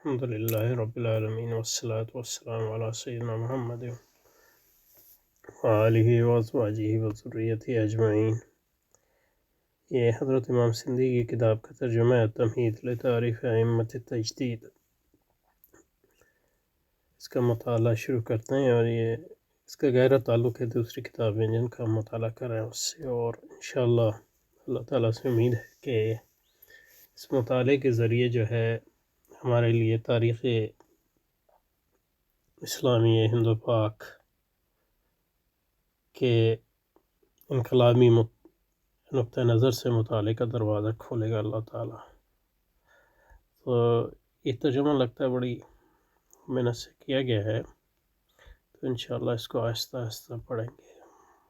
الحمد لله رب العالمين والصلاة والسلام على سيدنا محمد وآله وأزواجه وذريته أجمعين۔ یہ حضرت امام سندھی کی کتاب کا ترجمہ ہے تمہید لتعریف ائمۃ التجدید۔ اس کا مطالعہ شروع کرتے ہیں، اور یہ اس کا گہرا تعلق ہے دوسری کتابیں جن کا ہم مطالعہ کر رہے ہیں اس سے، اور انشاءاللہ اللہ تعالیٰ سے امید ہے کہ اس مطالعے کے ذریعے جو ہے ہمارے لیے تاریخ اسلامی ہند و پاک کے انقلابی نقطہ نظر سے مطالعے کا دروازہ کھولے گا اللہ تعالیٰ۔ تو یہ ترجمہ لگتا ہے بڑی محنت سے کیا گیا ہے، تو انشاءاللہ اس کو آہستہ آہستہ پڑھیں گے،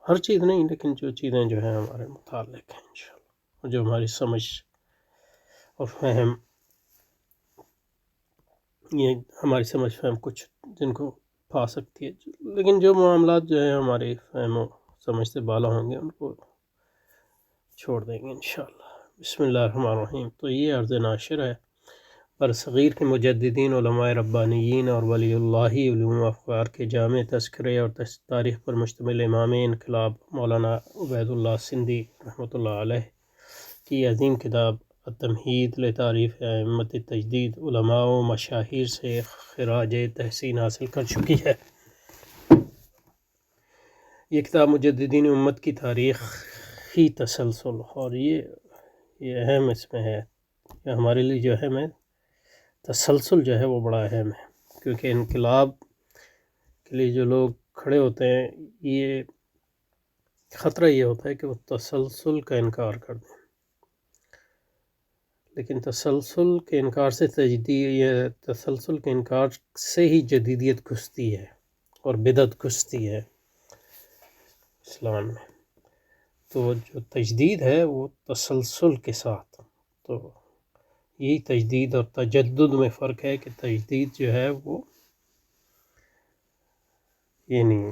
ہر چیز نہیں لیکن جو چیزیں جو ہیں ہمارے متعلق ہیں انشاءاللہ، اور جو ہماری سمجھ اور فہم، یہ ہماری سمجھ فہم کچھ جن کو پا سکتی ہے، لیکن جو معاملات جو ہیں ہمارے فہم و سمجھ سے بالا ہوں گے ان کو چھوڑ دیں گے انشاءاللہ۔ بسم اللہ الرحمن الرحیم۔ تو یہ عرض ناشر ہے برصغیر کے مجددین، علماء ربانیین اور ولی اللہ علوم و افکار کے جامع تذکرے اور تاریخ پر مشتمل امام انقلاب مولانا عبید اللہ سندھی رحمۃ اللہ علیہ کی عظیم کتاب التمہید لتعریف ائمۃ التجدید علماء و مشاہیر سے خراج تحسین حاصل کر چکی ہے۔ یہ کتاب مجددین امت کی تاریخی تسلسل، اور یہ اہم اس میں ہے، یہ ہمارے لیے جو اہم ہے تسلسل جو ہے وہ بڑا اہم ہے، کیونکہ انقلاب کے لیے جو لوگ کھڑے ہوتے ہیں یہ خطرہ یہ ہوتا ہے کہ وہ تسلسل کا انکار کر دیں، لیکن تسلسل کے انکار سے تسلسل کے انکار سے ہی جدیدیت گھستی ہے اور بدعت گھستی ہے اسلام میں۔ تو جو تجدید ہے وہ تسلسل کے ساتھ، تو یہی تجدید اور تجدد میں فرق ہے کہ تجدید جو ہے وہ یہ نہیں،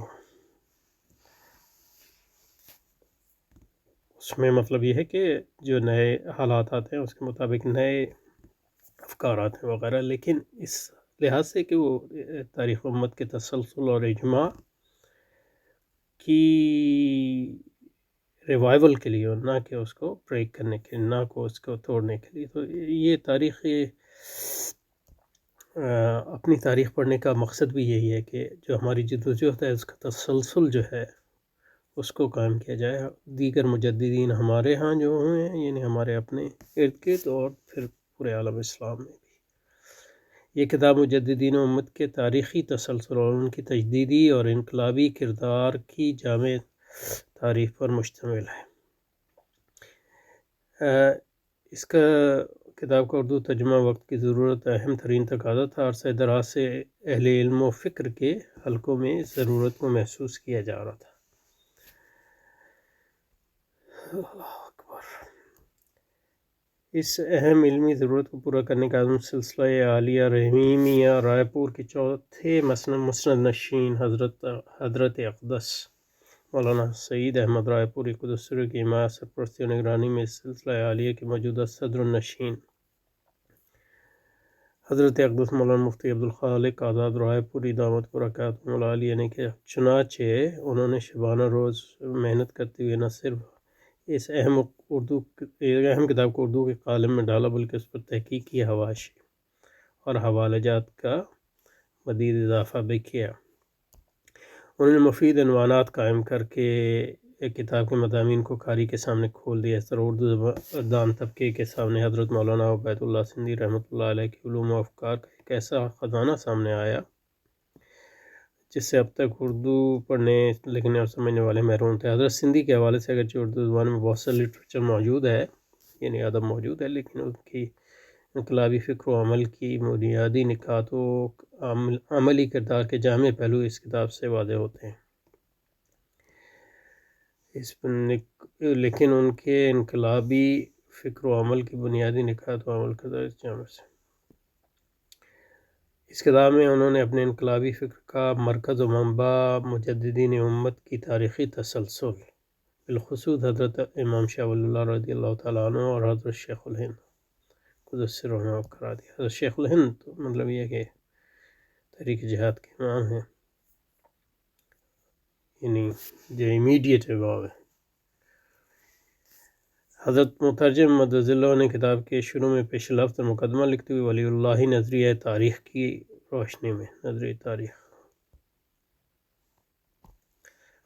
اس میں مطلب یہ ہے کہ جو نئے حالات آتے ہیں اس کے مطابق نئے افکارات ہیں وغیرہ، لیکن اس لحاظ سے کہ وہ تاریخ امت کے تسلسل اور اجماع کی ریوائول کے لیے، اور نہ کہ اس کو بریک کرنے کے لیے، نہ کو اس کو توڑنے کے لیے۔ تو یہ تاریخ اپنی تاریخ پڑھنے کا مقصد بھی یہی ہے کہ جو ہماری جدوجہد ہے اس کا تسلسل جو ہے اس کو قائم کیا جائے، دیگر مجددین ہمارے ہاں جو ہوئے ہیں یعنی ہمارے اپنے ارد گرد اور پھر پورے عالم اسلام میں بھی۔ یہ کتاب مجددین امت کے تاریخی تسلسل اور ان کی تجدیدی اور انقلابی کردار کی جامع تعریف پر مشتمل ہے۔ اس کا کتاب کا اردو ترجمہ وقت کی ضرورت اہم ترین تقاضا تھا، عرصہ دراز سے اہل علم و فکر کے حلقوں میں اس ضرورت کو محسوس کیا جا رہا تھا۔ اللہ اکبر۔ اس اہم علمی ضرورت کو پورا کرنے کا عزم سلسلہ عالیہ رحیمیہ رائے پور کے چوتھے مسند نشین حضرت اقدس مولانا سعید احمد رائے پوری قدس سرور کی حمایت، سرپرستی اور نگرانی میں اس سلسلہ عالیہ کے موجودہ صدر النشین حضرت اقدس مولانا مفتی عبدالخالق آزاد رائے پوری دامت برکاتہم العالیہ نے کیا۔ چنانچہ انہوں نے شبانہ روز محنت کرتے ہوئے نہ صرف اس اہم کتاب کو اردو کے قالب میں ڈالا بلکہ اس پر تحقیقی حواشی اور حوالہ جات کا مزید اضافہ بھی کیا۔ انہوں نے مفید عنوانات قائم کر کے ایک کتاب کے مضامین کو قاری کے سامنے کھول دیا۔ اس طرح اردو زبان طبقے کے سامنے حضرت مولانا عبید اللہ سندھی رحمۃ اللہ علیہ کے علوم و افکار کا ایک ایسا خزانہ سامنے آیا جس سے اب تک اردو پڑھنے لکھنے اور سمجھنے والے محروم تھے۔ حضرت سندھی کے حوالے سے اگرچہ اردو زبان میں بہت سا لٹریچر موجود ہے یعنی ادب موجود ہے، لیکن ان کی انقلابی فکر و عمل کی بنیادی نکات و عملی کردار کے جامع پہلو اس کتاب سے واضح ہوتے ہیں، لیکن ان کے انقلابی فکر و عمل کی بنیادی نکات و عمل کردار اس جامع سے۔ اس کتاب میں انہوں نے اپنے انقلابی فکر کا مرکز و منبع مجددین امت کی تاریخی تسلسل، بالخصوص حضرت امام شاہ ولی اللہ رضی اللہ تعالیٰ عنہ اور حضرت شیخ الہند قدس سروں کرا دیا. حضرت شیخ الہند تو مطلب یہ کہ تحریک جہاد کے امام ہیں، یعنی جو امیڈیٹ باب ہے. حضرت مترجم مدظ اللہ نے کتاب کے شروع میں پیش لفظ اور مقدمہ لکھتے ہوئے ولی اللہ نظریہ تاریخ کی روشنی میں نظریہ تاریخ.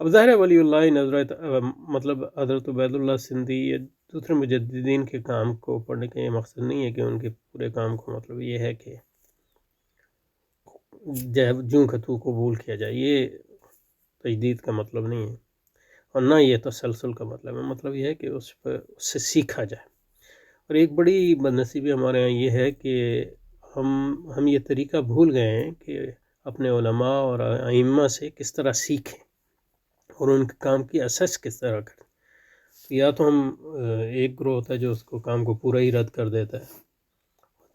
اب ظاہر ہے ولی اللہ نظریہ مطلب حضرت عبید اللہ سندھی یا دوسرے مجددین کے کام کو پڑھنے کا یہ مقصد نہیں ہے کہ ان کے پورے کام کو مطلب یہ ہے کہ جوں کا تو قبول کیا جائے. یہ تجدید کا مطلب نہیں ہے، اور نہ یہ تسلسل کا مطلب ہے. مطلب یہ ہے کہ اس سے سیکھا جائے. اور ایک بڑی بدنصیبی ہمارے یہاں یہ ہے کہ ہم یہ طریقہ بھول گئے ہیں کہ اپنے علماء اور ائمہ سے کس طرح سیکھیں اور ان کے کام کی اسس کس طرح کریں. یا تو ہم ایک گروہ ہوتا ہے جو اس کو کام کو پورا ہی رد کر دیتا ہے،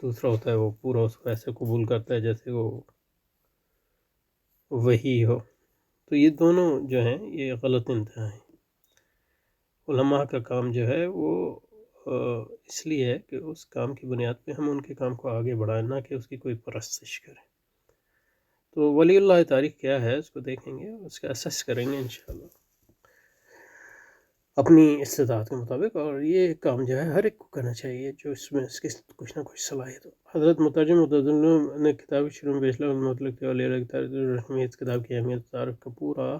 دوسرا ہوتا ہے وہ پورا اس کو ایسے قبول کرتا ہے جیسے وہ وہی ہو. تو یہ دونوں جو ہیں یہ غلط انتہا ہیں. علماء کا کام جو ہے وہ اس لیے ہے کہ اس کام کی بنیاد پہ ہم ان کے کام کو آگے بڑھائیں، نہ کہ اس کی کوئی پرستش کریں. تو ولی اللہ تاریخ کیا ہے اس کو دیکھیں گے، اس کا اسس کریں گے انشاءاللہ اپنی استطاعت کے مطابق. اور یہ کام جو ہے ہر ایک کو کرنا چاہیے جو اس میں اس کی کچھ نہ کچھ صلاحیت ہو. حضرت مترجم مدظ اللہ نے کتاب شروع میں بیچلہ مطلق ولی اللہ تاریخ اس کتاب کی اہمیت تعارف کا پورا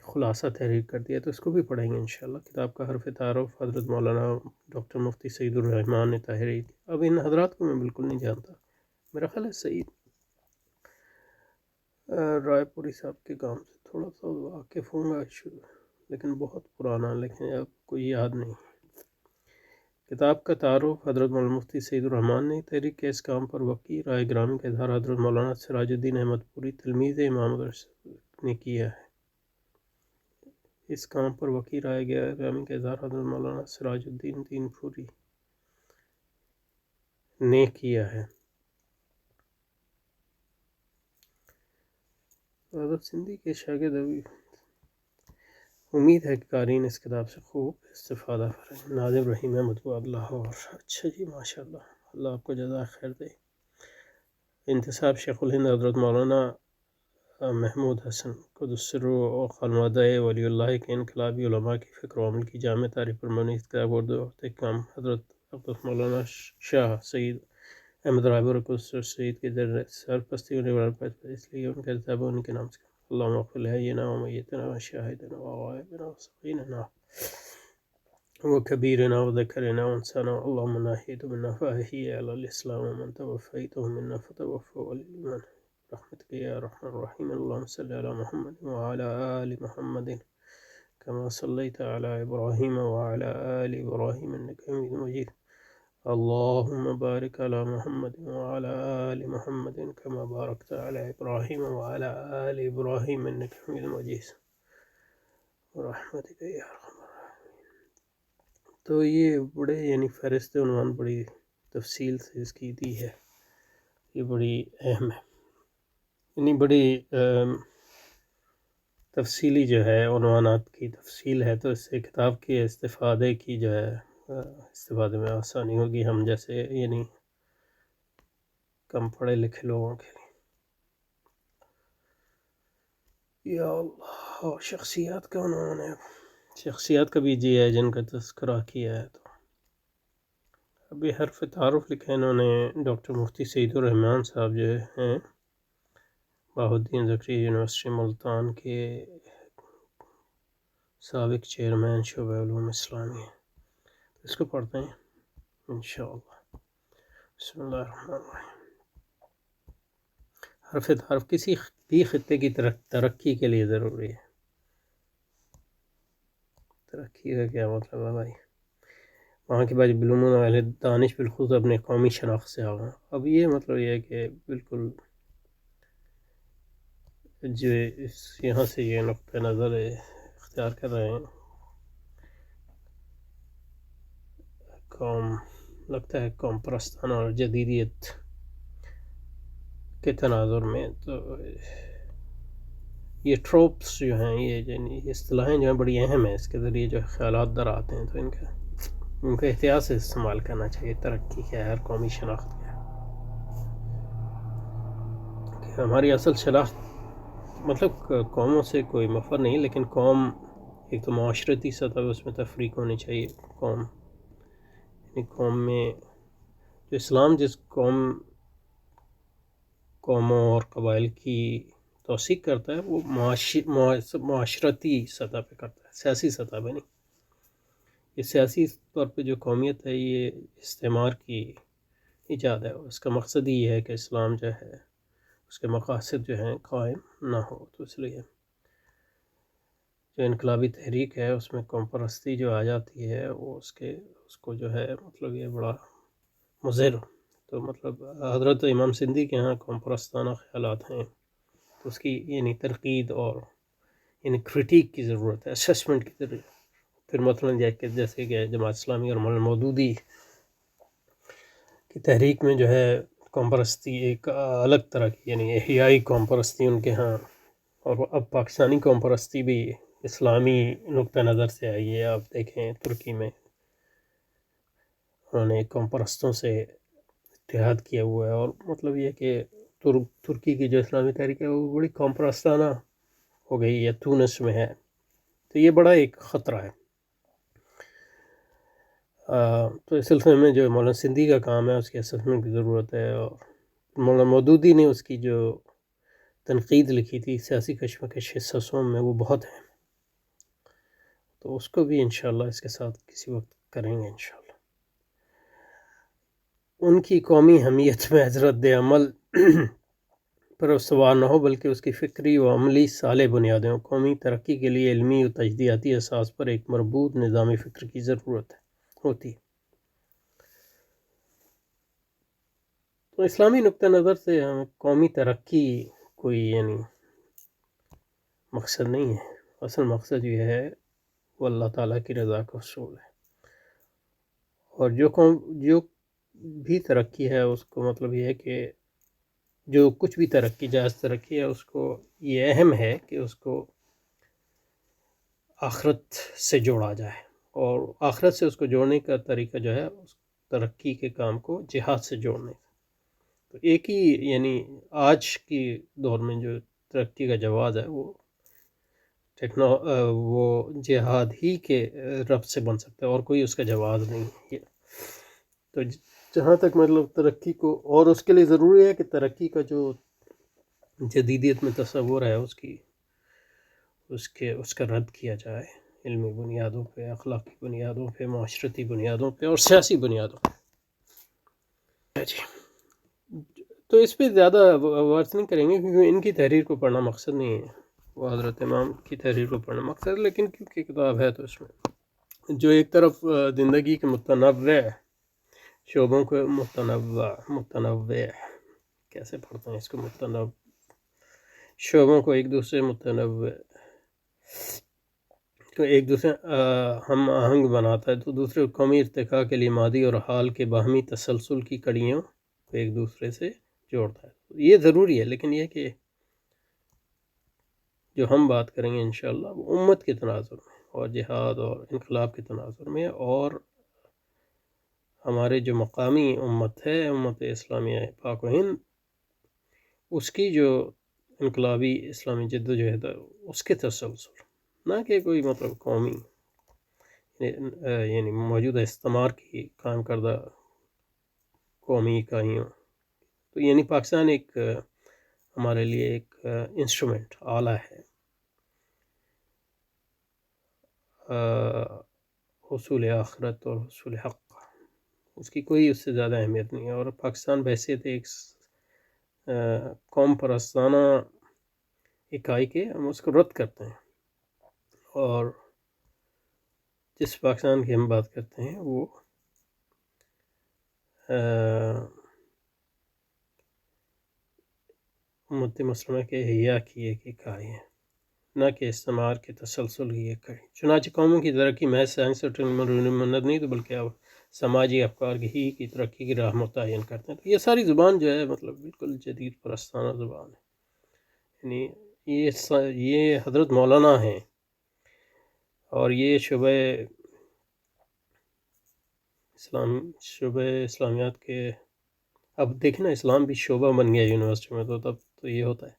خلاصہ تحریر کر دیا، تو اس کو بھی پڑھیں گے انشاءاللہ. کتاب کا حرف تعارف حضرت مولانا ڈاکٹر مفتی سعید الرحمان نے تحریر کی. اب ان حضرات کو میں بالکل نہیں جانتا، میرا خیال ہے سعید رائے پوری صاحب کے کام سے تھوڑا سا واقف ہوں گا لیکن بہت پرانا، لیکن اب کوئی یاد نہیں. کتاب کا تعارف حضرت مولانا مفتی سعید الرحمان نے تحریر کے اس کام پر وقی رائے گرامی کا اظہار حضرت مولانا سراج الدین احمد پوری تلمیذ امام نے کیا ہے. اس کام پر وقی رائے گرامی کا اظہار حضرت مولانا سراج الدین پوری نے کیا ہے. حضرت سندھی کے شاگرد ابھی امید ہے کہ قارئین اس کتاب سے خوب استفادہ کریں. ناظم رحیم احمد کو لاہور. اچھا جی، ماشاءاللہ، اللہ آپ کو جزائے خیر دے. انتصاب شیخ الہند حضرت مولانا محمود حسن قدس سرہ و خانوادہ ولی اللہ کے انقلابی علماء کی فکر و عمل کی جامع تعریف پر مبنی کتاب اردو کام حضرت مولانا شاہ سعید احمد رائے اور قدس سعید کے سرپرستی ہونے والا، اس لیے ان کا کتاب ان کے نام سے. اللہم اغفر لحینا و میتنا و شاہدنا و غائبنا و صغیرنا و کبیرنا و ذکرنا و انسانا. اللہم ناہید منا فاحیی علی الاسلام ومن توفیتہ منا فتوفہ علی الایمان برحمتک یا ارحم الراحمین. اللہم صلی علی محمد وعلی آل محمد کما صلیت علی ابراہیم وعلی آل ابراہیم انک حمید مجید. اللہم بارک علی محمد وعلی آل محمد کما بارکت علی ابراہیم وعلی آل ابراہیم انک حمید مجید برحمتک یا ارحم الراحمین. تو یہ بڑے یعنی فہرست عنوان بڑی تفصیل سے اس کی دی ہے، یہ بڑی اہم ہے، یعنی بڑی تفصیلی جو ہے عنوانات کی تفصیل ہے. تو اس سے کتاب کے استفادے کی جو ہے استفادے میں آسانی ہوگی ہم جیسے یعنی کم پڑھے لکھے لوگوں کے لیے. یا اللہ. اور شخصیات کا عنوان ہے، شخصیات کا بھی جی ہے جن کا تذکرہ کیا ہے. تو ابھی حرف تعارف لکھا انہوں نے ڈاکٹر مفتی سعید الرحمان صاحب جو ہیں بہاؤالدین زکریا یونیورسٹی ملتان کے سابق چیئرمین شعبہ علوم اسلامی ہیں. اس کو پڑھتے ہیں انشاءاللہ. بسم اللہ الرحمن الرحیم. حرف تعارف کسی بھی خطے کی ترقی کے لیے ضروری ہے. ترقی کا کیا مطلب ہے بھائی؟ وہاں کے بعد علوم اہل دانش بالخصوص اپنے قومی شناخت سے آگاہ. اب یہ مطلب یہ ہے کہ بالکل جو یہاں سے یہ نقطہ نظر اختیار کر رہے ہیں قوم، لگتا ہے قوم پرستانہ اور جدیدیت کے تناظر میں. تو یہ ٹروپس جو ہیں، یہ یعنی اصطلاحیں جو ہیں بڑی اہم ہیں، اس کے ذریعے جو خیالات در آتے ہیں. تو ان کا ان کو احتیاط سے استعمال کرنا چاہیے. ترقی کیا ہے اور قومی شناخت کیا ہے. کہ ہماری اصل شناخت مطلب قوموں سے کوئی مفر نہیں، لیکن قوم ایک تو معاشرتی سطح پہ اس میں تفریق ہونی چاہیے. قوم یعنی قوم میں جو اسلام جس قوموں اور قبائل کی توثیق کرتا ہے وہ معاشرتی سطح پہ کرتا ہے، سیاسی سطح پہ نہیں. یہ سیاسی طور پہ جو قومیت ہے یہ استعمار کی ایجاد ہے. اس کا مقصد ہی یہ ہے کہ اسلام جو ہے اس کے مقاصد جو ہیں قائم نہ ہو. تو اس لیے جو انقلابی تحریک ہے اس میں قوم پرستی جو آ جاتی ہے وہ اس کو جو ہے مطلب یہ بڑا مضر. تو مطلب حضرت امام سندھی کے ہاں قوم پرستانہ خیالات ہیں، تو اس کی یعنی تنقید اور یعنی کرٹیک کی ضرورت ہے، اسسمنٹ کی ضرورت ہے. پھر مثلاً جیسے کہ جماعت اسلامی اور مولانا مودودی کی تحریک میں جو ہے قوم پرستی ایک الگ طرح کی یعنی احیائی قوم پرستی ان کے ہاں، اور اب پاکستانی قوم پرستی بھی اسلامی نقطہ نظر سے آئی ہے. آپ دیکھیں ترکی میں انہوں نے قوم پرستوں سے اتحاد کیا ہوا ہے، اور مطلب یہ کہ ترکی کی جو اسلامی تحریک ہے وہ بڑی قوم پرستانہ ہو گئی ہے. تونس میں ہے، تو یہ بڑا ایک خطرہ ہے. تو اس سلسلے میں جو مولانا سندھی کا کام ہے اس کی اسسمنٹ کی ضرورت ہے. اور مولانا مودودی نے اس کی جو تنقید لکھی تھی سیاسی کشمکش حصصوں میں وہ بہت ہے، تو اس کو بھی انشاءاللہ اس کے ساتھ کسی وقت کریں گے انشاءاللہ. ان کی قومی حمیت میں رد عمل پر استوار نہ ہو بلکہ اس کی فکری و عملی صالح بنیادیں ہوں. قومی ترقی کے لیے علمی و تجزیاتی اساس پر ایک مربوط نظامی فکر کی ضرورت ہوتی. تو اسلامی نقطہ نظر سے ہمیں قومی ترقی کوئی یعنی مقصد نہیں ہے. اصل مقصد یہ ہے وہ اللہ تعالیٰ کی رضا کا حصول ہے. اور جو بھی ترقی ہے اس کو مطلب یہ ہے کہ جو کچھ بھی ترقی جائز ترقی ہے اس کو یہ اہم ہے کہ اس کو آخرت سے جوڑا جائے، اور آخرت سے اس کو جوڑنے کا طریقہ جو ہے اس ترقی کے کام کو جہاد سے جوڑنے کا. تو ایک ہی یعنی آج کی دور میں جو ترقی کا جواز ہے وہ جہاد ہی کے رب سے بن سکتا ہے، اور کوئی اس کا جواز نہیں ہے. تو جہاں تک مطلب ترقی کو، اور اس کے لیے ضروری ہے کہ ترقی کا جو جدیدیت میں تصور ہے اس کا رد کیا جائے علمی بنیادوں پہ، اخلاقی بنیادوں پہ، معاشرتی بنیادوں پہ اور سیاسی بنیادوں پہ. جی تو اس پہ زیادہ ورس نہیں کریں گے کیونکہ ان کی تحریر کو پڑھنا مقصد نہیں ہے، وہ حضرت امام کی تحریر کو پڑھنا مقصد ہے. لیکن کیونکہ کتاب ہے تو اس میں جو ایک طرف زندگی کے متنوع شعبوں کو متنوع کیسے پڑھتے ہیں اس کو، متنوع شعبوں کو ایک دوسرے ہم آہنگ بناتا ہے، تو دوسرے قومی ارتقاء کے لیے ماضی اور حال کے باہمی تسلسل کی کڑیوں کو ایک دوسرے سے جوڑتا ہے. یہ ضروری ہے، لیکن یہ کہ جو ہم بات کریں گے انشاءاللہ وہ امت کے تناظر میں اور جہاد اور انقلاب کے تناظر میں، اور ہمارے جو مقامی امت ہے، امت اسلامیہ پاک و ہند، اس کی جو انقلابی اسلامی جدوجہد ہے اس کے تسلسل، نہ کہ کوئی مطلب قومی یعنی موجودہ استعمار کی قائم کردہ قومی اکائیوں. تو یعنی پاکستان ایک ہمارے لیے ایک انسٹرومنٹ، آلہ ہے حصول آخرت اور حصول حق. اس کی کوئی اس سے زیادہ اہمیت نہیں ہے. اور پاکستان بحیثیت ایک قوم پرستانہ اکائی کے ہم اس کو رد کرتے ہیں، اور جس پاکستان کی ہم بات کرتے ہیں وہ امت مسلمہ کے احیاء کی ایک اکائی ہے، نہ کہ استعمار کے تسلسل کی ایک کڑی. چنانچہ قوموں کی ترقی محض سائنس اور ٹیکنالوجی منت نہیں تو بلکہ اب سماجی افکار کی ترقی کی راہ متعین کرتے ہیں. تو یہ ساری زبان جو ہے مطلب بالکل جدید پرستانہ زبان ہے. یعنی یہ حضرت مولانا ہیں، اور یہ شعبہ شعبہ اسلامیات کے اب دیکھیں نا، اسلام بھی شعبہ بن گیا یونیورسٹی میں، تو تب تو یہ ہوتا ہے۔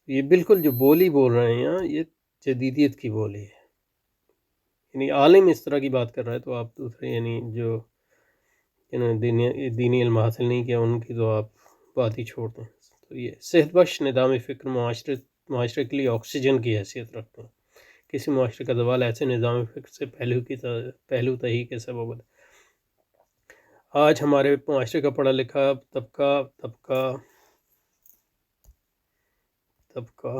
یہ بالکل جو بولی بول رہے ہیں یہاں، یہ جدیدیت کی بولی ہے، یعنی عالم اس طرح کی بات کر رہا ہے تو آپ دوسرے یعنی جو انہوں نے دینی علم حاصل نہیں کیا ان کی تو آپ بات ہی چھوڑ دیں۔ تو یہ صحت بخش نظام فکر معاشرے کے لیے آکسیجن کی حیثیت رکھتے ہیں۔ کسی معاشرے کا زوال ایسے نظام فکر سے پہلو تہی کے سبب ہے۔ آج ہمارے معاشرے کا پڑھا لکھا طبقہ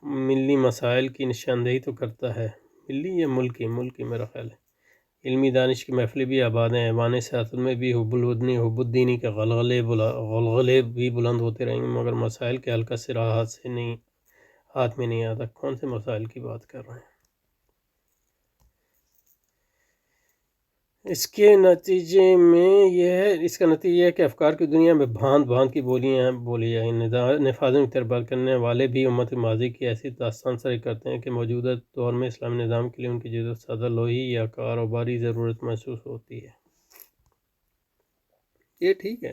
ملی مسائل کی نشاندہی تو کرتا ہے، ملی یا ملکی میرا خیال ہے۔ علمی دانش کی محفلیں بھی آباد ہیں، ایوان سیاست میں بھی حب الوطنی حب الدینی کے غلغلے بھی بلند ہوتے رہیں گے، مگر مسائل کے حل کا سرا ہاتھ میں نہیں آتا۔ کون سے مسائل کی بات کر رہے ہیں؟ اس کا نتیجہ یہ ہے کہ افکار کی دنیا میں بھانت کی بولیاں بولی جائیں، نفاذوں کی تربیت کرنے والے بھی امت ماضی کی ایسی داستان سازی کرتے ہیں کہ موجودہ دور میں اسلامی نظام کے لیے ان کی جدت سادہ لوہی یا کاروباری ضرورت محسوس ہوتی ہے۔ یہ ٹھیک ہے،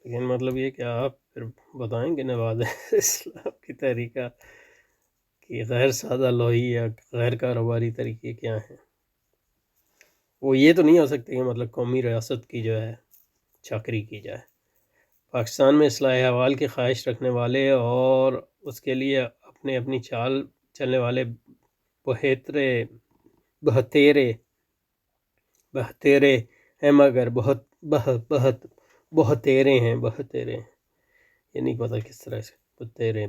لیکن مطلب یہ کہ آپ پھر بتائیں گے نواز اسلام کی طریقہ کہ غیر سادہ لوہی یا غیر کاروباری طریقے کیا ہیں۔ وہ یہ تو نہیں ہو سکتے کہ مطلب قومی ریاست کی جو ہے چاکری کی جائے۔ پاکستان میں اصلاح احوال کی خواہش رکھنے والے اور اس کے لیے اپنی چال چلنے والے بہتیرے ہیں، مگر بہتیرے ہیں، یہ نہیں پتہ کس طرح سے بتیرے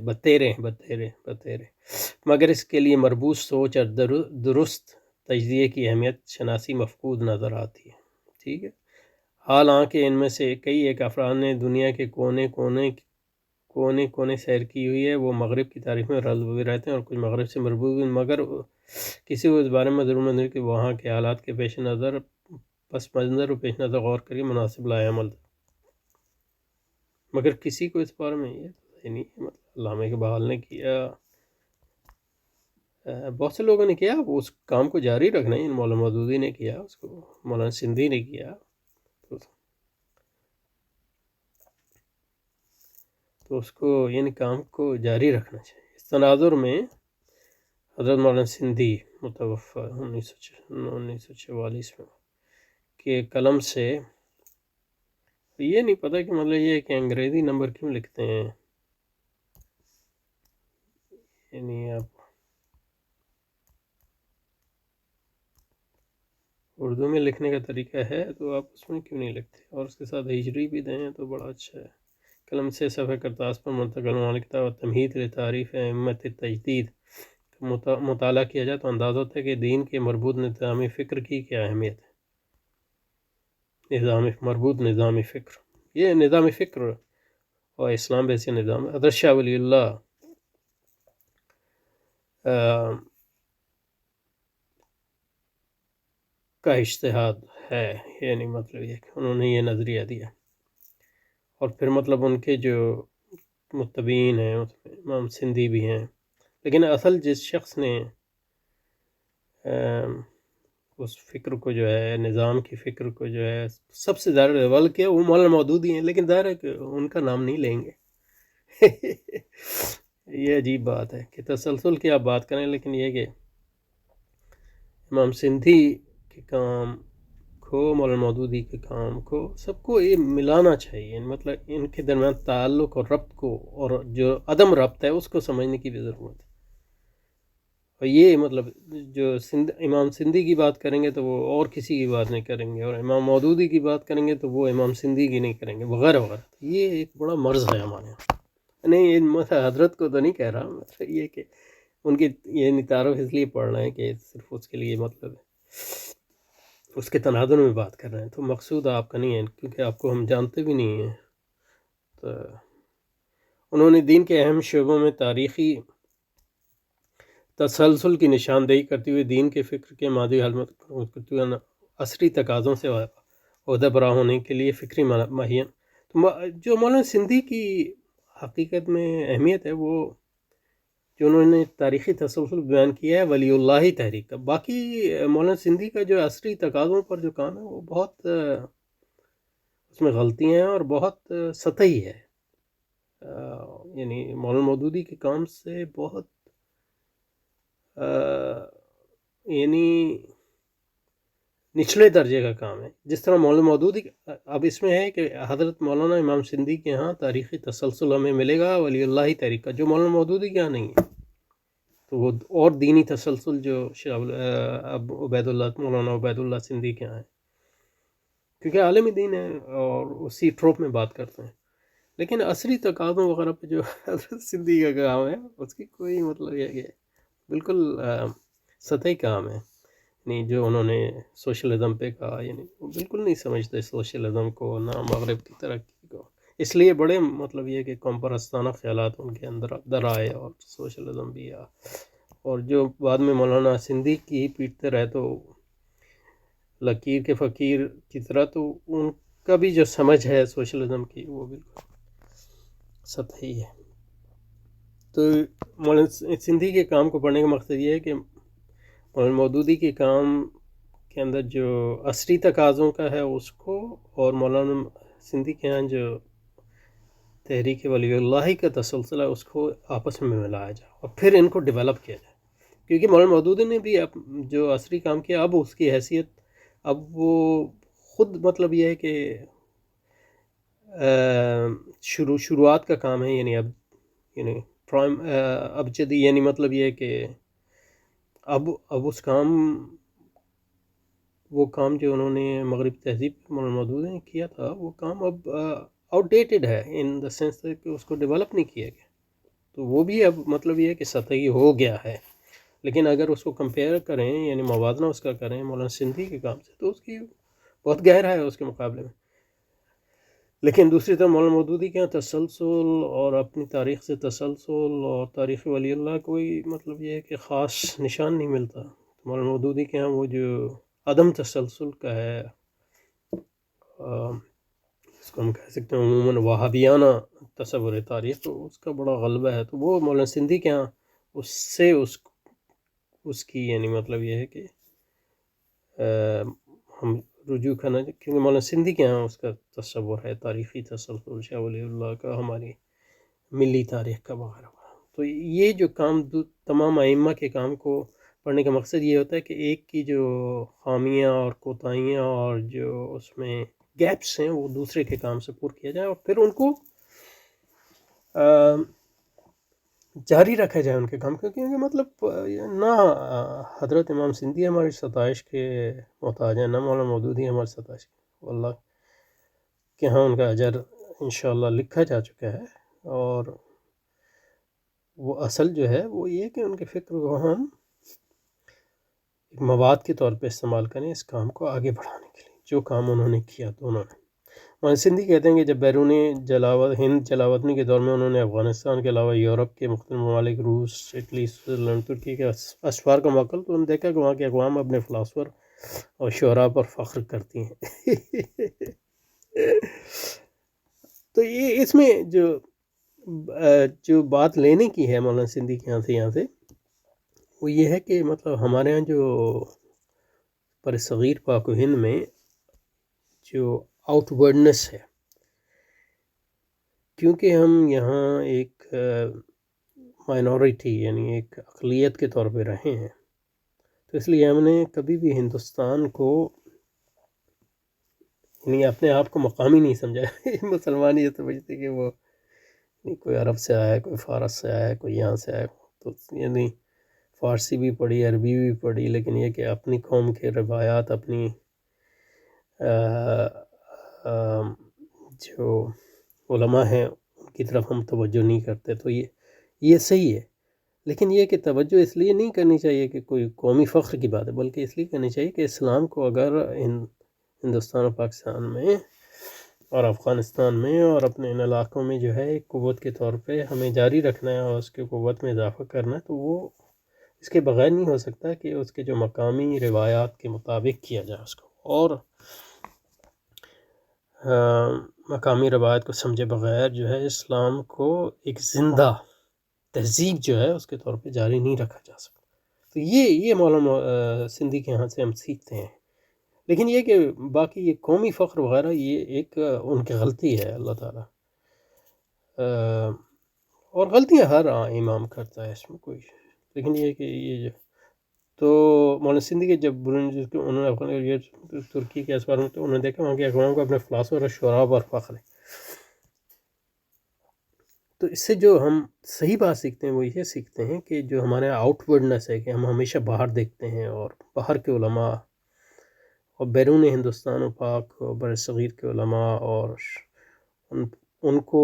مگر اس کے لیے مربوط سوچ اور درست تجزیے کی اہمیت شناسی مفقود نظر آتی ہے۔ ٹھیک ہے، حالانکہ ان میں سے کئی ایک افراد نے دنیا کے کونے سیر کی ہوئی ہے، وہ مغرب کی تاریخ میں رلے رہتے ہیں اور کچھ مغرب سے مربوط ہیں، مگر کسی کو اس بارے میں ضرور نہیں کہ وہاں کے حالات کے پس منظر و پیش نظر غور کریے، مناسب لائے عمل۔ مگر کسی کو اس بارے میں یہ نہیں، مطلب علامہ اقبال نے کیا، بہت سے لوگوں نے کیا، اس کام کو جاری رکھنا ہے۔ مولانا مودودی نے کیا، اس کو مولانا سندھی نے کیا، تو اس کو یعنی کام کو جاری رکھنا چاہیے۔ اس تناظر میں حضرت مولانا سندھی متوفی 1944 میں کے قلم سے یہ نہیں پتہ کہ مطلب یہ کہ انگریزی نمبر کیوں لکھتے ہیں، یعنی آپ اردو میں لکھنے کا طریقہ ہے تو آپ اس میں کیوں نہیں لکھتے، اور اس کے ساتھ ہجری بھی دیں تو بڑا اچھا ہے۔ قلم سے صفحہ کرتاس پر منتقل ہونے والی کتاب تمہید لتعریف امت تجدید کا مطالعہ کیا جائے تو انداز ہوتا ہے کہ دین کے مربوط نظام فکر کی کیا اہمیت ہے۔ مربوط نظام فکر، یہ نظام فکر اور اسلام ویسے نظام ہے۔ حضرت شاہ ولی اللہ کا اجتہاد ہے، یعنی مطلب یہ کہ انہوں نے یہ نظریہ دیا، اور پھر مطلب ان کے جو متبعین ہیں امام سندھی بھی ہیں، لیکن اصل جس شخص نے اس فکر کو جو ہے نظام کی فکر کو جو ہے سب سے زیادہ ڈیولپ کیا وہ مولانا مودودی ہیں، لیکن ظاہر ہے کہ ان کا نام نہیں لیں گے۔ یہ عجیب بات ہے کہ تسلسل کی آپ بات کریں، لیکن یہ کہ امام سندھی کے کام کو مولانا مودودی کے کام کو سب کو یہ ملانا چاہیے، مطلب ان کے درمیان تعلق اور ربط کو، اور جو عدم ربط ہے اس کو سمجھنے کی بھی ضرورت ہے۔ اور یہ مطلب جو امام سندھی کی بات کریں گے تو وہ اور کسی کی بات نہیں کریں گے، اور امام مودودی کی بات کریں گے تو وہ امام سندھی کی نہیں کریں گے، وغیرہ وغیرہ۔ یہ ایک بڑا مرض ہے ہمارے یہاں۔ نہیں، مطلب حضرت کو تو نہیں کہہ رہا، مطلب یہ کہ ان کی یہ تعارف اس لیے پڑھ رہے ہیں کہ صرف اس کے لیے مطلب اس کے تناظر میں بات کر رہے ہیں، تو مقصود آپ کا نہیں ہے کیونکہ آپ کو ہم جانتے بھی نہیں ہیں۔ تو انہوں نے دین کے اہم شعبوں میں تاریخی تسلسل کی نشاندہی کرتے ہوئے دین کے فکر کے ماضی حالت کرتے ہوئے عصری تقاضوں سے عہدہ برا ہونے کے لیے فکری ماہیت، تو جو مولانا سندھی کی حقیقت میں اہمیت ہے وہ جو انہوں نے تاریخی تسلسل بیان کیا ہے ولی اللہ تحریک کا. باقی مولانا سندھی کا جو عصری تقاضوں پر جو کام ہے وہ بہت اس میں غلطیاں ہیں اور بہت سطحی ہے. یعنی مولانا مودودی کے کام سے بہت یعنی نچلے درجے کا کام ہے. جس طرح مولانا مودودی اب اس میں ہے کہ حضرت مولانا امام سندھی کے ہاں تاریخی تسلسل ہمیں ملے گا ولی اللہ تحریک کا، جو مولانا مودودی کے ہاں نہیں ہے. تو وہ اور دینی تسلسل جو اب مولانا عبید اللہ سندھی کے ہاں ہے، کیونکہ عالمی دین ہے اور اسی ٹروپ میں بات کرتے ہیں. لیکن عصری تقاضوں وغیرہ پہ جو حضرت سندھی کا کام ہے اس کی کوئی مطلب یہ بالکل سطحی کام ہے. یعنی جو انہوں نے سوشلزم پہ کہا، یعنی وہ بالکل نہیں سمجھتے سوشلزم کو، نہ مغرب کی ترقی کو. اس لیے بڑے مطلب یہ کہ قوم پرستانہ خیالات ان کے اندر آئے اور سوشلزم بھی آیا. اور جو بعد میں مولانا سندھی کی پیٹتے رہے تو لکیر کے فقیر کی طرح، تو ان کا بھی جو سمجھ ہے سوشلزم کی وہ بالکل سطحی ہے. تو مولانا سندھی کے کام کو پڑھنے کا مقصد یہ ہے کہ مولانا مودودی کے کام کے اندر جو عصری تقاضوں کا ہے اس کو، اور مولانا سندھی کے یہاں جو تحریک ولی اللہ کا تسلسل ہے اس کو آپس میں ملایا جائے اور پھر ان کو ڈیولپ کیا جائے. کیونکہ مولانا مودودی نے بھی اب جو عصری کام کیا، اب اس کی حیثیت، اب وہ خود مطلب یہ ہے کہ شروعات کا کام ہے. یعنی اب ابجدی، یعنی مطلب یہ ہے کہ اب اس وہ کام جو انہوں نے مغرب تہذیب مولانا مودودی نے کیا تھا، وہ کام اب آؤٹ ڈیٹڈ ہے ان دا سینس کہ اس کو ڈیولپ نہیں کیا گیا. تو وہ بھی اب مطلب یہ ہے کہ سطحی ہو گیا ہے. لیکن اگر اس کو کمپیئر کریں، یعنی موازنہ اس کا کریں مولانا سندھی کے کام سے، تو اس کی بہت گہرا ہے اس کے مقابلے میں. لیکن دوسری طرف مولانا مودودی کے تسلسل اور اپنی تاریخ سے تسلسل اور تاریخ ولی اللہ کوئی مطلب یہ ہے کہ خاص نشان نہیں ملتا. مولانا مودودی کے ہاں وہ جو عدم تسلسل کا ہے، اس کو ہم کہہ سکتے ہیں عموماً وہابیانہ تصور تاریخ، تو اس کا بڑا غلبہ ہے. تو وہ مولانا سندھی کے ہاں اس سے اس کی یعنی مطلب یہ ہے کہ ہم رجوع کرنا، کیونکہ مولانا سندھی کے ہاں اس کا تصور ہے تاریخی تسلسل شاہ ولی اللہ کا، ہماری ملی تاریخ کا وغیرہ. تو یہ جو کام تمام ائمہ کے کام کو پڑھنے کا مقصد یہ ہوتا ہے کہ ایک کی جو خامیاں اور کوتاہیاں اور جو اس میں گیپس ہیں وہ دوسرے کے کام سے پور کیا جائے، اور پھر ان کو جاری رکھا جائے ان کے کام کو. کیونکہ مطلب نہ حضرت امام سندھی ہماری ستائش کے محتاج ہیں، نہ مولانا مودودی ہماری ستائش کے. اللہ کہ ہاں ان کا اجر انشاءاللہ لکھا جا چکا ہے. اور وہ اصل جو ہے وہ یہ کہ ان کے فکر کو ہم ایک مواد کے طور پہ استعمال کریں اس کام کو آگے بڑھانے کے لیے. جو کام انہوں نے کیا تو انہوں نے مولانا سندھی کہتے ہیں کہ جب بیرونی ہند جلاوطنی کے دور میں انہوں نے افغانستان کے علاوہ یورپ کے مختلف ممالک، روس، اٹلی، سوئٹزرلینڈ، ترکی کے اسفار کا موقع، تو انہوں نے دیکھا کہ وہاں کے اقوام اپنے فلاسفر اور شعراء پر فخر کرتی ہیں. تو یہ اس میں جو بات لینے کی ہے مولانا سندھی کے یہاں سے وہ یہ ہے کہ مطلب ہمارے ہاں جو پر صغیر پاک و ہند میں جو آؤٹ ورڈنس ہے، کیونکہ ہم یہاں ایک مائنورٹی یعنی ایک اقلیت کے طور پہ رہے ہیں، تو اس لیے ہم نے کبھی بھی ہندوستان کو یعنی اپنے آپ کو مقامی نہیں سمجھا. مسلمان یہ سمجھتے کہ وہ کوئی عرب سے آیا ہے، کوئی فارس سے آیا ہے، کوئی یہاں سے آیا ہے. تو یعنی فارسی بھی پڑھی، عربی بھی پڑھی، لیکن یہ کہ اپنی قوم کے روایات، اپنی جو علماء ہیں ان کی طرف ہم توجہ نہیں کرتے. تو یہ صحیح ہے، لیکن یہ کہ توجہ اس لیے نہیں کرنی چاہیے کہ کوئی قومی فخر کی بات ہے، بلکہ اس لیے کرنی چاہیے کہ اسلام کو اگر ہندوستان اور پاکستان میں اور افغانستان میں اور اپنے ان علاقوں میں جو ہے ایک قوت کے طور پہ ہمیں جاری رکھنا ہے اور اس کی قوت میں اضافہ کرنا ہے، تو وہ اس کے بغیر نہیں ہو سکتا کہ اس کے جو مقامی روایات کے مطابق کیا جائے اس کو. اور مقامی روایت کو سمجھے بغیر جو ہے اسلام کو ایک زندہ تہذیب جو ہے اس کے طور پہ جاری نہیں رکھا جا سکتا. تو یہ مولانا سندھی کے یہاں سے ہم سیکھتے ہیں. لیکن یہ کہ باقی یہ قومی فخر وغیرہ یہ ایک ان کی غلطی ہے اللہ تعالیٰ، اور غلطیاں ہر امام کرتا ہے، اس میں کوئی. لیکن یہ کہ یہ جو تو مولانا سندھی کے جب انہوں نے یہ ترکی کے اسبار میں تو انہوں نے دیکھا وہاں کے اقوام کو اپنے فلاسفر اور شعراء پر فخر ہے. تو اس سے جو ہم صحیح بات سیکھتے ہیں وہ یہ سیکھتے ہیں کہ جو ہمارے آؤٹ ورڈنس ہے کہ ہم ہمیشہ باہر دیکھتے ہیں، اور باہر کے علماء اور بیرون ہندوستان و پاک اور بر صغیر کے علماء اور ان کو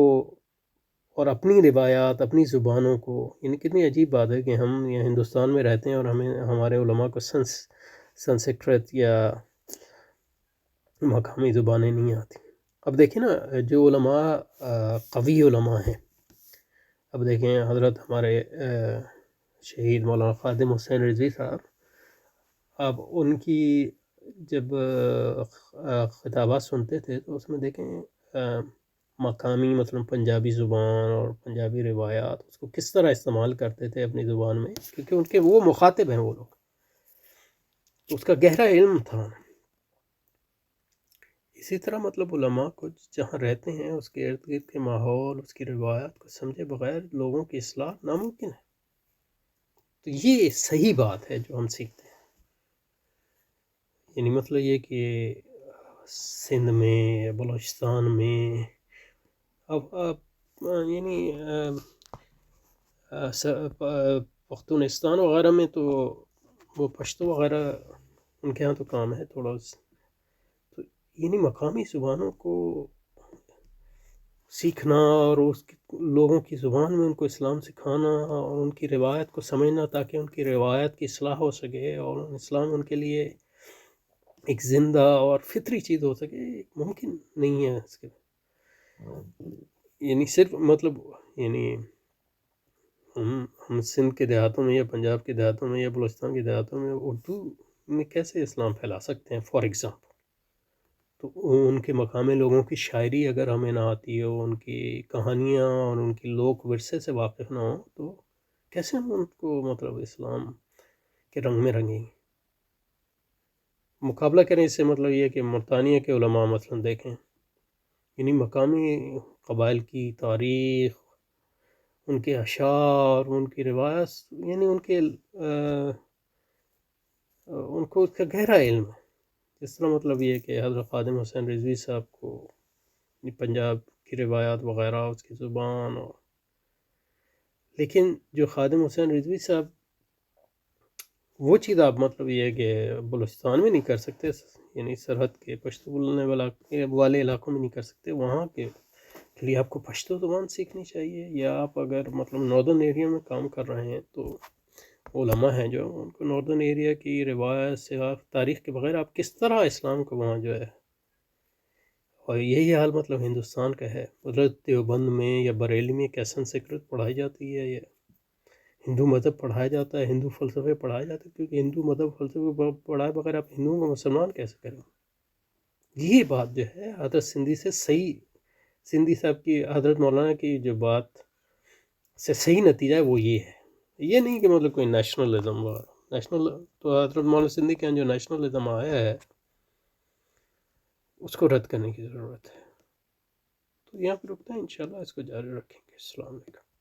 اور اپنی روایات اپنی زبانوں کو، یعنی کتنی عجیب بات ہے کہ ہم یہ ہندوستان میں رہتے ہیں اور ہمارے علماء کو سنسکرت یا مقامی زبانیں نہیں آتی. اب دیکھیں نا جو علماء قوی علماء ہیں، اب دیکھیں حضرت ہمارے شہید مولانا خادم حسین رضوی صاحب، اب ان کی جب خطابات سنتے تھے تو اس میں دیکھیں مقامی مثلا پنجابی زبان اور پنجابی روایات اس کو کس طرح استعمال کرتے تھے اپنی زبان میں، کیونکہ ان کے وہ مخاطب ہیں وہ لوگ، تو اس کا گہرا علم تھا. اسی طرح مطلب علماء کو جہاں رہتے ہیں اس کے ارد گرد کے ماحول، اس کی روایات کو سمجھے بغیر لوگوں کی اصلاح ناممکن ہے. تو یہ صحیح بات ہے جو ہم سیکھتے ہیں. یعنی مطلب یہ کہ سندھ میں، بلوچستان میں، اب یعنی پختونستان وغیرہ میں تو وہ پشتو وغیرہ ان کے ہاں تو کام ہے تھوڑا. تو یعنی مقامی زبانوں کو سیکھنا اور اس لوگوں کی زبان میں ان کو اسلام سکھانا اور ان کی روایت کو سمجھنا تاکہ ان کی روایت کی اصلاح ہو سکے اور اسلام ان کے لیے ایک زندہ اور فطری چیز ہو سکے، ممکن نہیں ہے. اس کے یعنی صرف مطلب یعنی ہم سندھ کے دیہاتوں میں یا پنجاب کے دیہاتوں میں یا بلوچستان کے دیہاتوں میں اردو میں کیسے اسلام پھیلا سکتے ہیں فار ایگزامپل. تو ان کے مقامی لوگوں کی شاعری اگر ہمیں نہ آتی ہو، ان کی کہانیاں اور ان کی لوک ورثے سے واقف نہ ہوں، تو کیسے ہم ان کو مطلب اسلام کے رنگ میں رنگیں گے. مقابلہ کریں اس سے مطلب یہ کہ مورطانیہ کے علماء مثلا دیکھیں، یعنی مقامی قبائل کی تاریخ، ان کے اشعار، ان کی روایت، یعنی ان کو اس کا گہرا علم ہے. اس طرح مطلب یہ کہ حضرت خادم حسین رضوی صاحب کو پنجاب کی روایات وغیرہ اس کی زبان لیکن جو خادم حسین رضوی صاحب وہ چیز آپ مطلب یہ ہے کہ بلوچستان میں نہیں کر سکتے، یعنی سرحد کے پشتو بولنے والے علاقوں میں نہیں کر سکتے. وہاں کے لیے آپ کو پشتو زبان سیکھنی چاہیے، یا آپ اگر مطلب ناردرن ایریا میں کام کر رہے ہیں تو علماء ہیں جو ان کو ناردرن ایریا کی روایت سے تاریخ کے بغیر آپ کس طرح اسلام کو وہاں جو ہے. اور یہی حال مطلب ہندوستان کا ہے. مطلب دیوبند میں یا بریلی میں کیا سنسکرت پڑھائی جاتی ہے، یا ہندو مذہب پڑھایا جاتا ہے، ہندو فلسفے پڑھائے جاتے ہیں، کیونکہ ہندو مذہب فلسفے پڑھائے بغیر آپ ہندوؤں کو مسلمان کیسے کریں. یہی بات جو ہے حضرت سندھی سے صحیح، سندھی صاحب کی حضرت مولانا کی جو بات سے صحیح نتیجہ ہے وہ یہ ہے. یہ نہیں کہ مطلب کوئی نیشنلزم نیشنل، تو حضرت مولانا سندھی کے جو نیشنلزم آیا ہے اس کو رد کرنے کی ضرورت ہے. تو یہاں پہ رکتا ہے، انشاءاللہ اس کو جاری رکھیں گے. السلام علیکم.